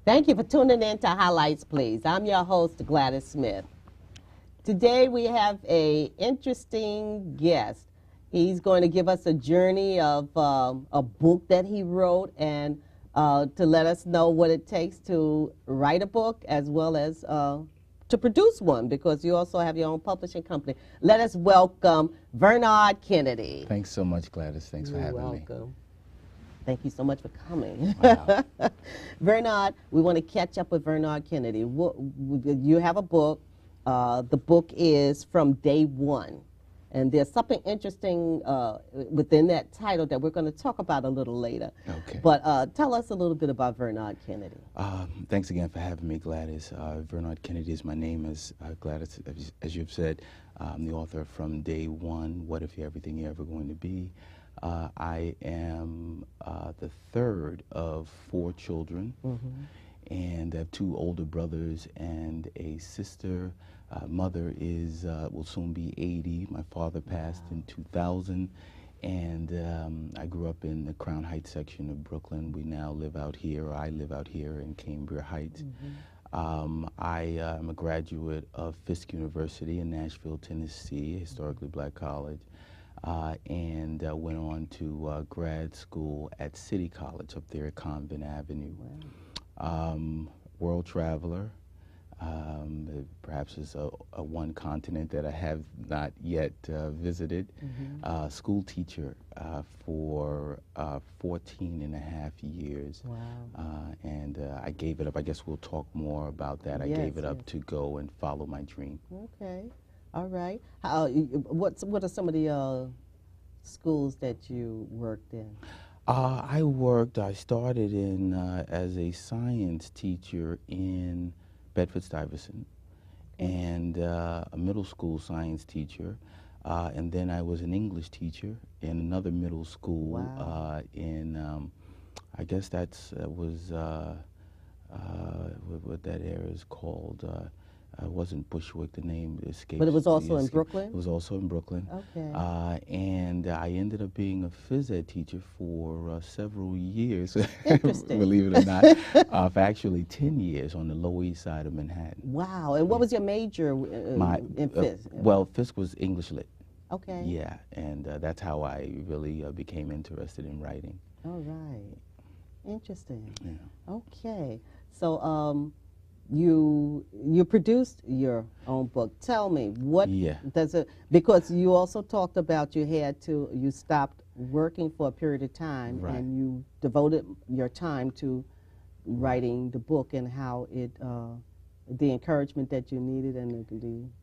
Thank you for tuning in to Highlights, Please. I'm your host, Gladys Smith. Today we have an interesting guest. He's going to give us a journey of a book that he wrote and to let us know what it takes to write a book as well as to produce one, because you also have your own publishing company. Let us welcome Vernard Kennedy. Thanks so much, Gladys. Thanks for having me. You're welcome. Thank you so much for coming. Wow. Bernard, we want to catch up with Vernard Kennedy. You have a book. The book is From Day One. And there's something interesting within that title that we're going to talk about a little later. Okay. But tell us a little bit about Vernard Kennedy. Thanks again for having me, Gladys. Vernard Kennedy is my name, as Gladys, as you've said. I'm the author of From Day One, What If You're Everything You're Ever Going to Be. I am the third of 4 children, and I have 2 older brothers and a sister. Mother will soon be 80. My father passed in 2000, and I grew up in the Crown Heights section of Brooklyn. We now live out here, or I live out here in Cambria Heights. I am a graduate of Fisk University in Nashville, Tennessee, a historically black college. And went on to grad school at City College up there at Convent Avenue. Wow. World traveler, perhaps is a one continent that I have not yet visited. School teacher for 14 and a half years. Wow. And I gave it up. I guess we'll talk more about that. I gave it up to go and follow my dream. Okay. All right. What are some of the schools that you worked in? I started in as a science teacher in Bedford-Stuyvesant, and a middle school science teacher, and then I was an English teacher in another middle school. Wow. I guess was what that area is called. It wasn't Bushwick, the name escapes. But it was also in Brooklyn? It was also in Brooklyn. Okay. And I ended up being a phys ed teacher for several years, Interesting. believe it or not, for actually 10 years on the Lower East Side of Manhattan. Wow. And what was your major in Fisk? Well, Fisk was English Lit. Okay. Yeah, and that's how I really became interested in writing. All right. Interesting. Yeah. Okay. So, you produced your own book. Tell me, what does it, because you also talked about you stopped working for a period of time, right, and you devoted your time to writing the book, and how it, the encouragement that you needed and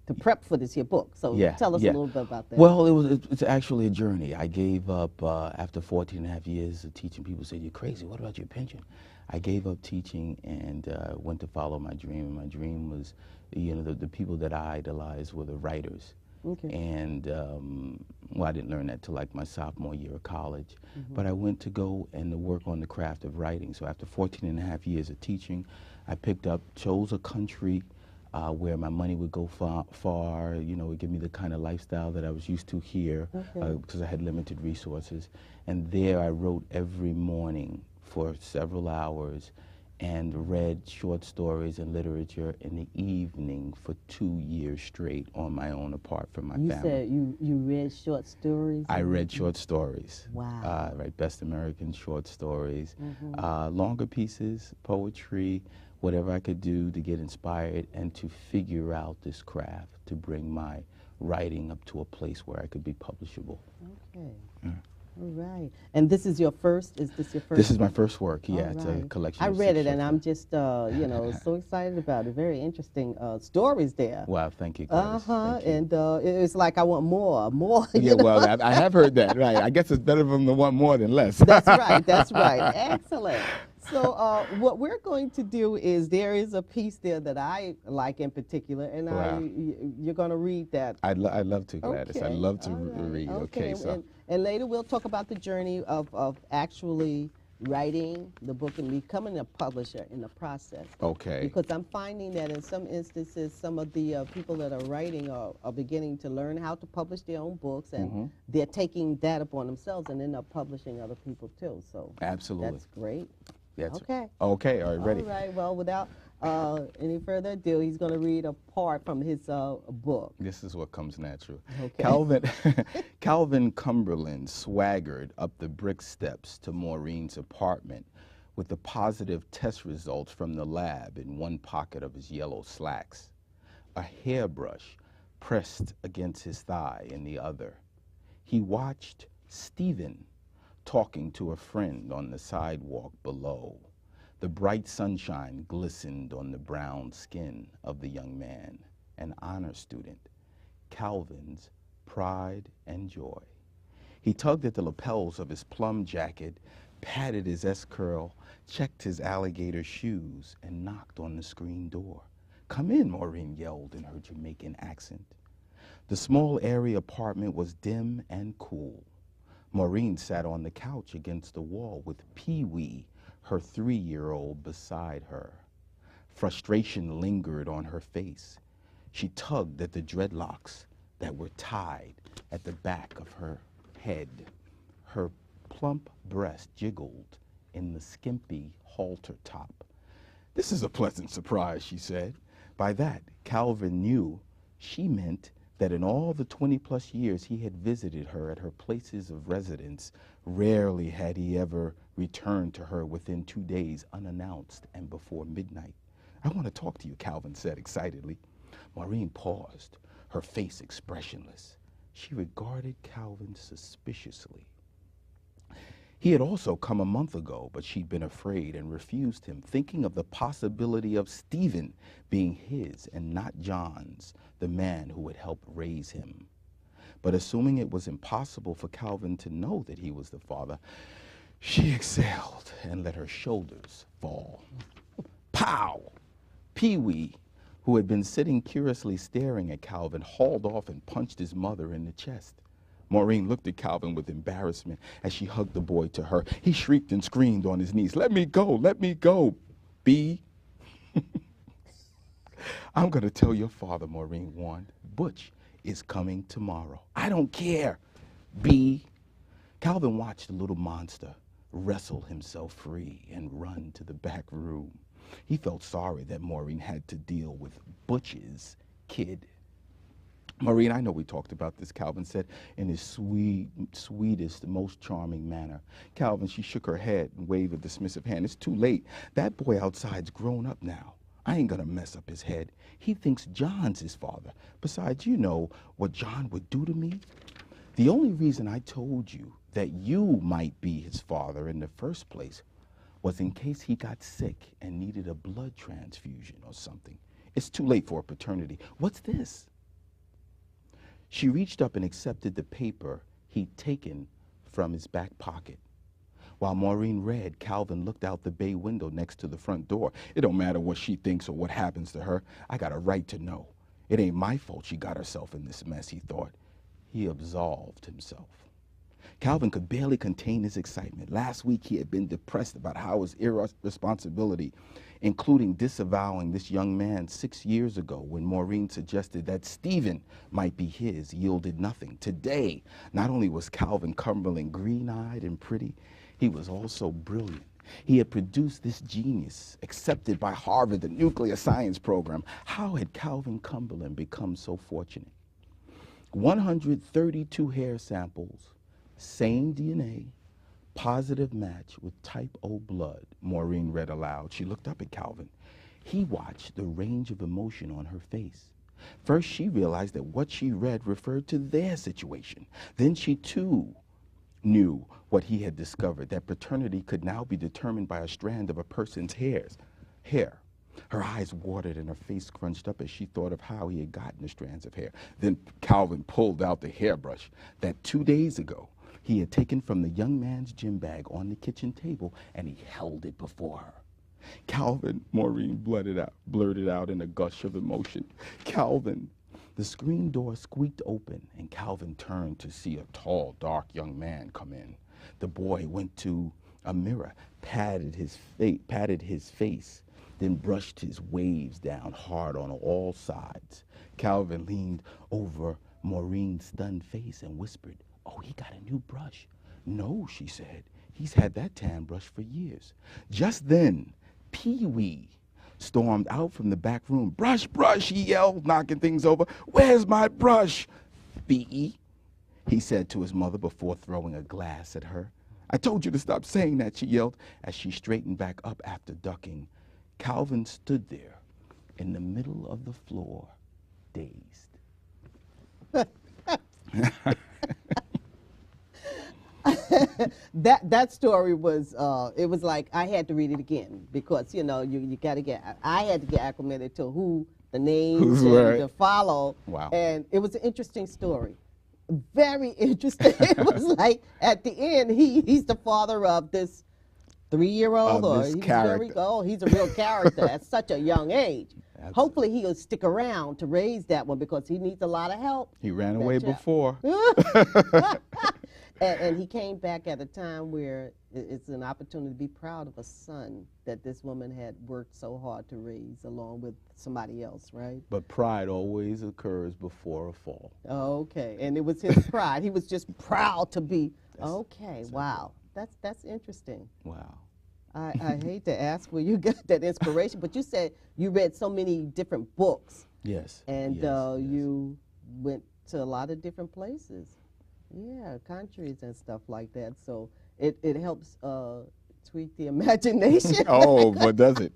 to prep for your book. So tell us a little bit about that. Well, it's actually a journey. I gave up after 14 and a half years of teaching. People said, "You're crazy. What about your pension?" I gave up teaching and went to follow my dream. And my dream was, the people that I idolized were the writers. Okay. And, I didn't learn that till like my sophomore year of college. But I went to go and to work on the craft of writing. So after 14 and a half years of teaching, I chose a country where my money would go far, it would give me the kind of lifestyle that I was used to here, because I had limited resources. And there I wrote every morning for several hours and read short stories and literature in the evening for 2 years straight on my own, apart from my family. You said you read short stories? I read short stories. Wow. Right, best American short stories, longer pieces, poetry, whatever I could do to get inspired and to figure out this craft, to bring my writing up to a place where I could be publishable. Okay. Yeah. All right. And this is your first? Is this your first? This is my first work, yeah. Right. It's a collection I of read 6 it, and short I'm just, so excited about it. Very interesting stories there. Wow, thank you, Gladys. Thank you. And it's like I want more. Yeah, well, I have heard that, right. I guess it's better for them to want more than less. That's right, that's right. Excellent. So what we're going to do is there is a piece there that I like in particular, and Wow. you're going to read that. I'd love to, Gladys. I'd Okay, love to all right, read. okay, Okay, so and later we'll talk about the journey of actually writing the book and becoming a publisher in the process. okay. Because I'm finding that in some instances, some of the people that are writing are beginning to learn how to publish their own books, and they're taking that upon themselves and end up publishing other people too. So Absolutely. that's great. That's Okay. Okay, all right, ready. All right. Well, without any further ado, he's going to read a part from his book. This is what comes natural. Okay. Calvin Cumberland swaggered up the brick steps to Maureen's apartment with the positive test results from the lab in one pocket of his yellow slacks, a hairbrush pressed against his thigh in the other. He watched Stephen talking to a friend on the sidewalk below. The bright sunshine glistened on the brown skin of the young man, an honor student, Calvin's pride and joy. He tugged at the lapels of his plum jacket, patted his S-curl, checked his alligator shoes, and knocked on the screen door. "Come in," Maureen yelled in her Jamaican accent. The small area apartment was dim and cool. Maureen sat on the couch against the wall with Pee-wee, her 3-year-old, beside her. Frustration lingered on her face. She tugged at the dreadlocks that were tied at the back of her head. Her plump breast jiggled in the skimpy halter top. "This is a pleasant surprise," she said. By that, Calvin knew she meant that in all the 20-plus years he had visited her at her places of residence, rarely had he ever returned to her within 2 days unannounced and before midnight. "I want to talk to you," Calvin said excitedly. Maureen paused, her face expressionless. She regarded Calvin suspiciously. He had also come a month ago, but she'd been afraid and refused him, thinking of the possibility of Stephen being his and not John's, the man who would help raise him. But assuming it was impossible for Calvin to know that he was the father, she exhaled and let her shoulders fall. Pow! Pee-wee, who had been sitting curiously staring at Calvin, hauled off and punched his mother in the chest. Maureen looked at Calvin with embarrassment as she hugged the boy to her. He shrieked and screamed on his knees, "Let me go, let me go, B." "I'm going to tell your father," Maureen warned. "Butch is coming tomorrow." "I don't care, B." Calvin watched the little monster wrestle himself free and run to the back room. He felt sorry that Maureen had to deal with Butch's kid. "Maureen, I know we talked about this," Calvin said in his sweetest, most charming manner. "Calvin," she shook her head and waved a dismissive hand. "It's too late. That boy outside's grown up now. I ain't gonna mess up his head. He thinks John's his father. Besides, you know what John would do to me. The only reason I told you that you might be his father in the first place was in case he got sick and needed a blood transfusion or something. It's too late for a paternity. What's this?" She reached up and accepted the paper he'd taken from his back pocket. While Maureen read, Calvin looked out the bay window next to the front door. "It don't matter what she thinks or what happens to her. I got a right to know. It ain't my fault she got herself in this mess," he thought. He absolved himself. Calvin could barely contain his excitement. Last week he had been depressed about Howard's irresponsibility, including disavowing this young man 6 years ago when Maureen suggested that Stephen might be his, yielded nothing. Today, not only was Calvin Cumberland green-eyed and pretty, he was also brilliant. He had produced this genius, accepted by Harvard, the nuclear science program. How had Calvin Cumberland become so fortunate? 132 hair samples, same DNA, positive match with type O blood, Maureen read aloud. She looked up at Calvin. He watched the range of emotion on her face. First, she realized that what she read referred to their situation. Then she, too, knew what he had discovered, that paternity could now be determined by a strand of a person's hair. Her eyes watered and her face scrunched up as she thought of how he had gotten the strands of hair. Then Calvin pulled out the hairbrush that 2 days ago he had taken from the young man's gym bag on the kitchen table, and he held it before her. Calvin, Maureen blurted out in a gush of emotion. Calvin. The screen door squeaked open, and Calvin turned to see a tall, dark young man come in. The boy went to a mirror, patted his face, then brushed his waves down hard on all sides. Calvin leaned over Maureen's stunned face and whispered, "Oh, he got a new brush." "No," she said. "He's had that tan brush for years." Just then, Pee-wee stormed out from the back room. "Brush, brush," he yelled, knocking things over. "Where's my brush?" "B-E," he said to his mother before throwing a glass at her. "I told you to stop saying that," she yelled as she straightened back up after ducking. Calvin stood there in the middle of the floor, dazed. That story was it was like I had to read it again because you got to get I had to get acclimated to who the names and to follow. Wow. And it was an interesting story, very interesting. It was like at the end he's the father of this 3-year-old or this he's character. he's a real character at such a young age. Absolutely. Hopefully he'll stick around to raise that one because he needs a lot of help. He ran away before. And he came back at a time where it's an opportunity to be proud of a son that this woman had worked so hard to raise along with somebody else, right? But pride always occurs before a fall. Okay, and it was his pride. He was just proud to be, wow. That's interesting. Wow. I hate to ask where you got that inspiration, but you said you read so many different books. Yes. And yes. You went to a lot of different places. Yeah, countries and stuff like that. So it helps tweak the imagination. Oh, but does it?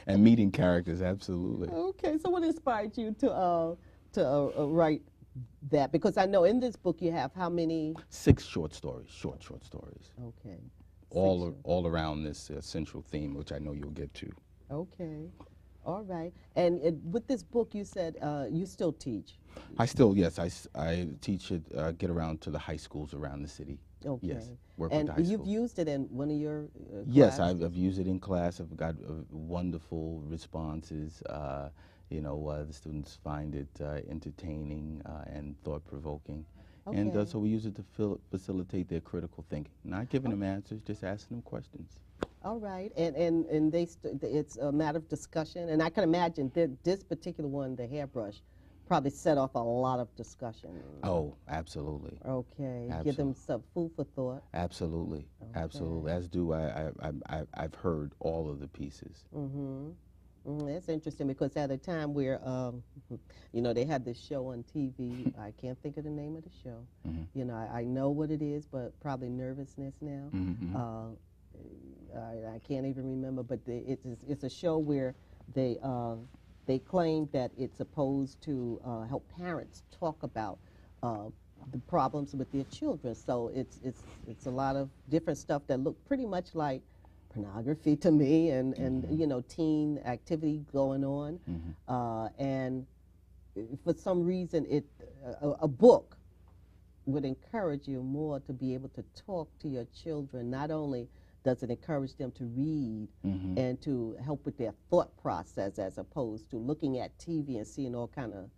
And meeting characters, absolutely. Okay, so what inspired you to write that? Because I know in this book you have how many? 6 short stories, short stories. Okay. All around this central theme, which I know you'll get to. Okay. All right. And with this book, you said you still teach. I still, yes, I teach it, get around to the high schools around the city. Okay. Yes, work and with the high you've schools. used it in one of your Yes, classes? I've used it in class. I've got wonderful responses. The students find it entertaining and thought-provoking. Okay. And so we use it to facilitate their critical thinking. Not giving them answers, just asking them questions. All right, and it's a matter of discussion, and I can imagine that this particular one, the hairbrush, probably set off a lot of discussion. Oh, absolutely. Okay, Absolutely. give them some food for thought. Absolutely, Okay. absolutely. As do I've heard all of the pieces. Mm-hmm. That's interesting because at a time where, they had this show on TV, I can't think of the name of the show. Mm-hmm. I know what it is, but probably nervousness now. Mm-hmm. I can't even remember, but it's a show where they claim that it's supposed to help parents talk about the problems with their children. So it's a lot of different stuff that look pretty much like pornography to me, and teen activity going on, and for some reason a book would encourage you more to be able to talk to your children. Not only does it encourage them to read and to help with their thought process as opposed to looking at TV and seeing all kind of